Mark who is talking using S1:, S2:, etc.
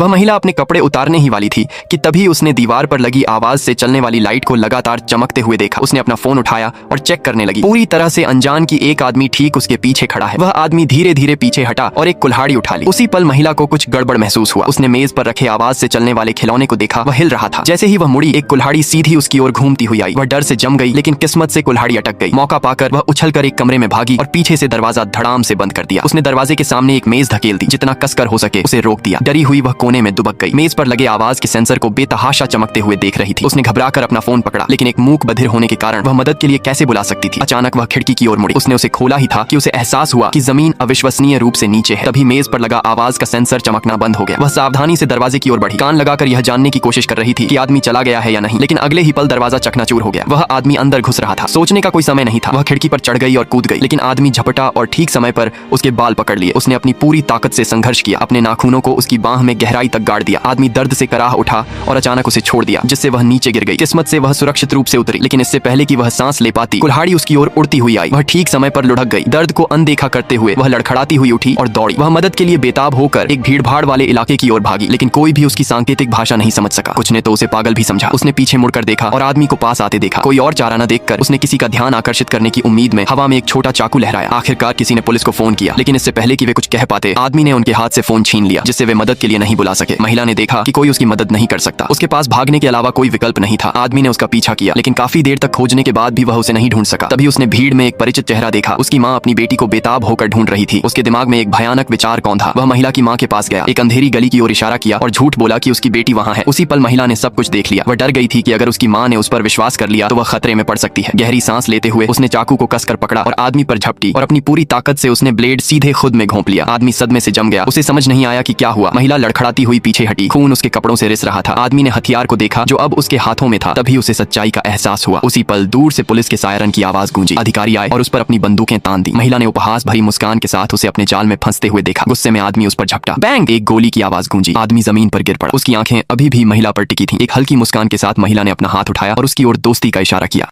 S1: वह महिला अपने कपड़े उतारने ही वाली थी कि तभी उसने दीवार पर लगी आवाज से चलने वाली लाइट को लगातार चमकते हुए देखा। उसने अपना फोन उठाया और चेक करने लगी। पूरी तरह से अनजान कि एक आदमी ठीक उसके पीछे खड़ा है। वह आदमी धीरे धीरे पीछे हटा और एक कुल्हाड़ी उठा ली। उसी पल महिला को कुछ गड़बड़ महसूस हुआ। उसने मेज पर रखे आवाज से चलने वाले खिलौने को देखा, वह हिल रहा था। जैसे ही वह मुड़ी, एक कुल्हाड़ी सीधी उसकी ओर घूमती हुई आई। वह डर से जम गई, लेकिन किस्मत से कुल्हाड़ी अटक गई। मौका पाकर वह उछलकर एक कमरे में भागी और पीछे से दरवाजा धड़ाम से बंद कर दिया। उसने दरवाजे के सामने एक मेज धकेल दी, जितना कसकर हो सके उसे रोक दिया। डरी हुई वह कोने में दुबक गई। मेज पर लगे आवाज के सेंसर को बेतहाशा चमकते हुए देख रही थी। उसने घबराकर अपना फोन पकड़ा, लेकिन एक मूक बधिर होने के कारण वह मदद के लिए कैसे बुला सकती थी। अचानक वह खिड़की की ओर मुड़ी। उसने उसे खोला ही था कि उसे एहसास हुआ कि जमीन अविश्वसनीय रूप से नीचे है। तभी मेज पर लगा आवाज का सेंसर चमकना बंद हो गया। वह सावधानी से दरवाजे की ओर बढ़ी, कान लगाकर यह जानने की कोशिश कर रही थी कि आदमी चला गया है या नहीं, लेकिन अगले ही पल दरवाजा चकनाचूर हो गया। वह आदमी अंदर घुस रहा था। सोचने का कोई समय नहीं था। वह खिड़की पर चढ़ गई और कूद गई, लेकिन आदमी झपटा और ठीक समय पर उसके बाल पकड़ लिए। उसने अपनी पूरी ताकत से संघर्ष किया, अपने नाखूनों को उसकी बाह में गहराई तक गाड़ दिया। आदमी दर्द से कराह उठा और अचानक उसे छोड़ दिया, जिससे वह नीचे गिर गई। किस्मत से वह सुरक्षित रूप से उतरी, लेकिन इससे पहले कि वह सांस ले पाती, कुल्हाड़ी उसकी ओर उड़ती हुई आई। वह ठीक समय पर लुढ़क गई। दर्द को अनदेखा करते हुए वह लड़खड़ाती हुई उठी और दौड़ी। वह मदद के लिए बेताब होकर एक भीड़भाड़ वाले इलाके की ओर भागी, लेकिन कोई भी उसकी सांकेतिक भाषा नहीं समझ सका। कुछ ने तो उसे पागल भी समझा। उसने पीछे मुड़कर देखा और आदमी को पास आते देखा। कोई और चारा न देखकर उसने किसी का ध्यान आकर्षित करने की उम्मीद में हवा में एक छोटा चाकू लहराया। आखिरकार किसी ने पुलिस को फोन किया, लेकिन इससे पहले कि वे कुछ कह पाते, आदमी ने उनके हाथ से फोन छीन लिया, जिससे वे मदद के लिए नहीं बुला सके। महिला ने देखा कि कोई उसकी मदद नहीं कर सकता। उसके पास भागने के अलावा कोई विकल्प नहीं था। आदमी ने उसका पीछा किया, लेकिन काफी देर तक खोजने के बाद भी वह उसे नहीं ढूंढ सका। तभी उसने भीड़ में एक परिचित चेहरा देखा। उसकी माँ अपनी बेटी को बेताब होकर ढूंढ रही थी। उसके दिमाग में एक भयानक विचार कौंधा। वह महिला की माँ के पास गया, एक अंधेरी गली की ओर इशारा किया और झूठ बोला कि उसकी बेटी वहाँ है। उसी पल महिला ने सब कुछ देख लिया। वह डर गई थी कि अगर उसकी माँ ने उस पर विश्वास कर लिया तो वह खतरे में पड़ सकती है। गहरी सांस लेते हुए उसने चाकू को कसकर पकड़ा और आदमी पर झपटी और अपनी पूरी ताकत से उसने ब्लेड सीधे खुद में घोंप लिया। आदमी सदमे से जम गया। उसे समझ नहीं आया कि क्या हुआ। महिला लड़खड़ाती हुई पीछे हटी, खून उसके कपड़ों से रिस रहा था। आदमी ने हथियार को देखा जो अब उसके हाथों में था। तभी उसे सच्चाई का एहसास हुआ। उसी पल दूर से पुलिस के सायरन की आवाज गूंजी। अधिकारी आए और उस पर अपनी बंदूकें तान दी। महिला ने उपहास भरी मुस्कान के साथ उसे अपने जाल में फंसते हुए देखा। गुस्से में आदमी उस पर झपटा। बैंग! एक गोली की आवाज गूंजी। आदमी जमीन पर गिर पड़ा। उसकी आंखें अभी भी महिला पर टिकी थीं। एक हल्की मुस्कान के साथ महिला ने अपना हाथ उठाया और उसकी ओर दोस्ती का इशारा किया।